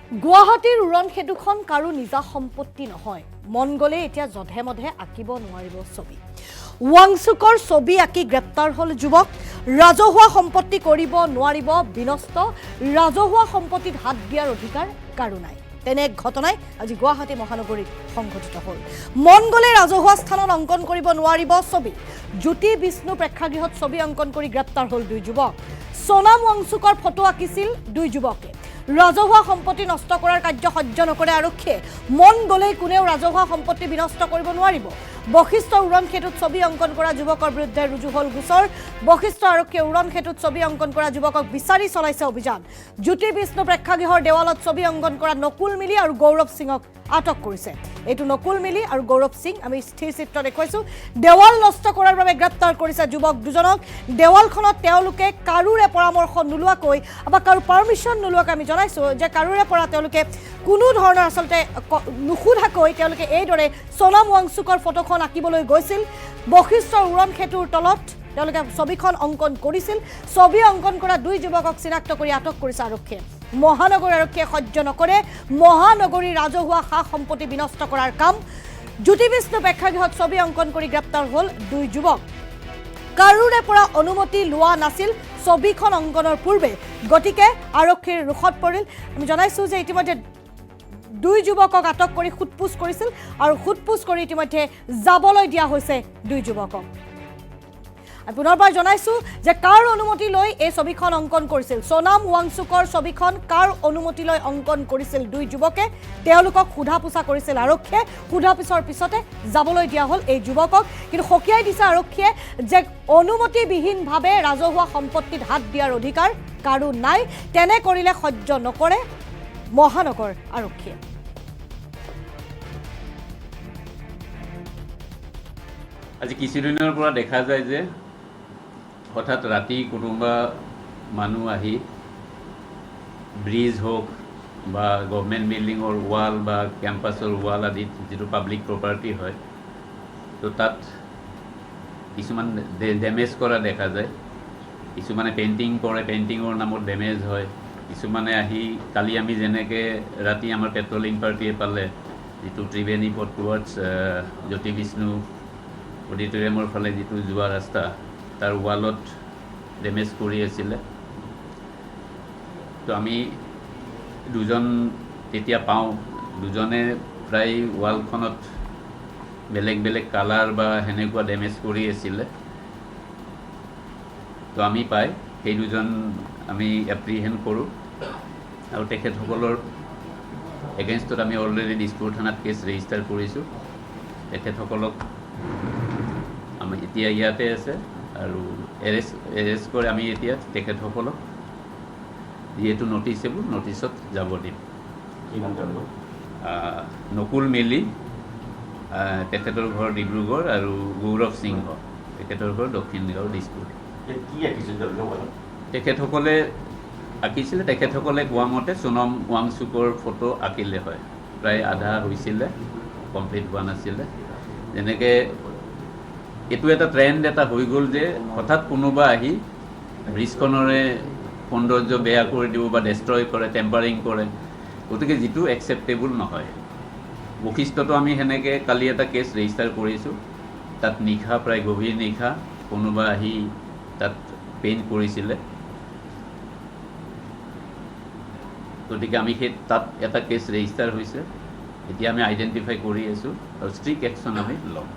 গুৱাহাটীৰ উৰণ সেতুখন কাৰো নিজা সম্পত্তি নহয়। মন গ'লে এতিয়া জধে মধে আঁকিব নোৱাৰিব ছবি। ৱাংচুকৰ ছবি আঁকি গ্ৰেপ্তাৰ হ'ল যুৱক। ৰাজহুৱা সম্পত্তি কৰিব নোৱাৰিব বিনষ্ট। ৰাজহুৱা সম্পত্তিত হাত দিয়াৰ অধিকাৰ কাৰো নাই। তেনে এক ঘটনাই আজি গুৱাহাটী মহানগৰীত সংঘটিত হ'ল। মন গ'লে ৰাজহুৱা স্থানত অংকন কৰিব নোৱাৰিব ছবি। জ্যোতি বিষ্ণু প্ৰেক্ষাগৃহত ছবি অংকন কৰি গ্ৰেপ্তাৰ হ'ল দুই যুৱক। সোনাম ৱাংচুকৰ ফটো আঁকিছিল দুই যুৱকে। ৰাজহুৱা সম্পত্তি নষ্ট কৰাৰ কাৰ্য সহ্য নকৰে আৰক্ষীয়ে। মন গ'লেই কোনেও ৰাজহুৱা সম্পত্তি বিনষ্ট কৰিব নোৱাৰিব। বশিষ্ঠৰ উৰণ সেতুত ছবি অংকন কৰা যুৱকৰ বিৰুদ্ধে ৰুজু হ'ল গোচৰ। বশিষ্ঠ আৰক্ষীয়ে উৰণ সেতুত ছবি অংকন কৰা যুৱকক বিচাৰি চলাইছে অভিযান। জ্যোতি বিষ্ণু প্ৰেক্ষাগৃহৰ দেৱালত ছবি অংকন কৰা নকুল মিলি আৰু গৌৰৱ সিঙক আটক কৰিছে। এইটো নকুল মিলি আৰু গৌৰৱ সিং আমি স্থিৰ চিত্ৰ দেখুৱাইছোঁ। দেৱাল নষ্ট কৰাৰ বাবে গ্ৰেপ্তাৰ কৰিছে যুৱক দুজনক। দেৱালখনত তেওঁলোকে কাৰোৰে পৰামৰ্শ নোলোৱাকৈ বা কাৰো পাৰ্মিশ্যন নোলোৱাকৈ আমি জনাইছোঁ যে কাৰোৰে পৰা তেওঁলোকে কোনো ধৰণৰ আচলতে নুসুধাকৈ তেওঁলোকে এইদৰে সোনাম ৱাংচুকৰ ফটোখন আঁকিবলৈ গৈছিল। বশিষ্ঠৰ উৰণ সেতুৰ তলত তেওঁলোকে ছবিখন অংকন কৰিছিল। ছবি অংকন কৰা দুই যুৱকক চিনাক্ত কৰি আটক কৰিছে আৰক্ষীয়ে। মহানগৰ আৰক্ষীয়ে সহ্য নকৰে মহানগৰীৰ ৰাজহুৱা সা সম্পত্তি বিনষ্ট কৰাৰ কাম। জ্যোতি বিষ্ণু প্ৰেক্ষাগৃহত ছবি অংকন কৰি গ্ৰেপ্তাৰ হ'ল দুই যুৱক। কাৰোৰে পৰা অনুমতি লোৱা নাছিল ছবিখন অংকনৰ পূৰ্বে, গতিকে আৰক্ষীৰ ৰোষত পৰিল। আমি জনাইছোঁ যে ইতিমধ্যে দুই যুৱকক আটক কৰি সোধপোছ কৰিছিল আৰু সোধপোছ কৰি ইতিমধ্যে যাবলৈ দিয়া হৈছে দুই যুৱকক। পুনৰবাৰ জনাইছোঁ যে কাৰ অনুমতি লৈ এই ছবিখন অংকন কৰিছিল। সোনাম ৱাংচুকৰ ছবিখন কাৰ অনুমতি লৈ অংকন কৰিছিল দুই যুৱকে, তেওঁলোকক সোধা পোছা কৰিছিল আৰক্ষীয়ে। সোধা পোছাৰ পিছতে যাবলৈ দিয়া হ'ল এই যুৱকক। কিন্তু সকীয়াই দিছে আৰক্ষীয়ে যে অনুমতিবিহীনভাৱে ৰাজহুৱা সম্পত্তিত হাত দিয়াৰ অধিকাৰ কাৰো নাই। তেনে কৰিলে সহ্য নকৰে মহানগৰ আৰক্ষীয়ে। আজি কিছুদিনৰ পৰা দেখা যায় যে হঠাৎ ৰাতি কোনোবা মানুহ আহি ব্ৰিজ হওক বা গভৰ্ণমেণ্ট বিল্ডিঙৰ ৱাল বা কেম্পাছৰ ৱাল আদিত যিটো পাব্লিক প্ৰপাৰ্টি হয়, তো তাত কিছুমান ডেমেজ কৰা দেখা যায়। কিছুমানে পেইণ্টিং কৰে, পেইণ্টিঙৰ নামত ডেমেজ হয়। কিছুমানে আহি কালি আমি যেনেকৈ ৰাতি আমাৰ পেট্ৰলিং পাৰ্টিয়ে পালে যিটো ত্ৰিবেণী পথ টুৱাৰ্ডছ জ্যোতি বিষ্ণু অডিটৰিয়ামৰ ফালে যিটো যোৱা ৰাস্তা, তাৰ ৱালত ডেমেজ কৰি আছিলে। তো আমি দুজন তেতিয়া পাওঁ, দুজনে প্ৰায় ৱালখনত বেলেগ বেলেগ কালাৰ বা সেনেকুৱা ডেমেজ কৰি আছিলে। তো আমি পাই সেই দুজন আমি এপ্ৰিহেণ্ড কৰোঁ আৰু তেখেতসকলৰ এগেইনষ্টত আমি অলৰেডি দিছপুৰ থানাত কেছ ৰেজিষ্টাৰ কৰিছোঁ। তেখেতসকলক আমি এতিয়া ইয়াতে আছে আৰু এৰেষ্ট কৰি আমি এতিয়া তেখেতসকলক যিহেতু নটিচেবল নটিচত যাব দিম। নকুল মিলি তেখেতৰ ঘৰ ডিব্ৰুগড় আৰু গৌৰৱ সিংহ তেখেতৰ ঘৰ দক্ষিণ গাঁও দিছপুৰ। তেখেতসকলে আঁকিছিলে, তেখেতসকলে কোৱা মতে সোনাম ৱাংচুকৰ ফটো আঁকিলে হয়। প্ৰায় আধা হৈছিলে, কমপ্লিট হোৱা নাছিলে। যেনেকৈ এইটো এটা ট্ৰেণ্ড এটা হৈ গ'ল যে হঠাৎ কোনোবা আহি ব্ৰিজখনৰে সৌন্দৰ্য বেয়া কৰি দিব বা ডেষ্ট্ৰয় কৰে, টেম্পাৰিং কৰে, গতিকে যিটো একচেপ্টেবল নহয়। বশিষ্ঠতো আমি সেনেকৈ কালি এটা কেছ ৰেজিষ্টাৰ কৰিছোঁ। তাত নিশা প্ৰায় গভীৰ নিশা কোনোবা আহি তাত পেইণ্ট কৰিছিলে, গতিকে আমি সেই তাত এটা কেছ ৰেজিষ্টাৰ হৈছে। এতিয়া আমি আইডেণ্টিফাই কৰি আছোঁ আৰু ষ্ট্ৰিক্ট একশ্যন আমি ল'ম।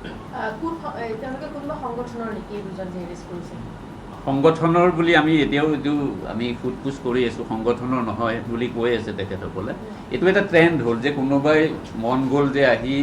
সংগঠনৰ বুলি আমি এতিয়াও এইটো আমি সোধপোছ কৰি আছোঁ। সংগঠনৰ নহয় বুলি কৈ আছে তেখেতসকলে। এইটো এটা ট্ৰেণ্ড হ'ল যে কোনোবাই মন গ'ল যে আহি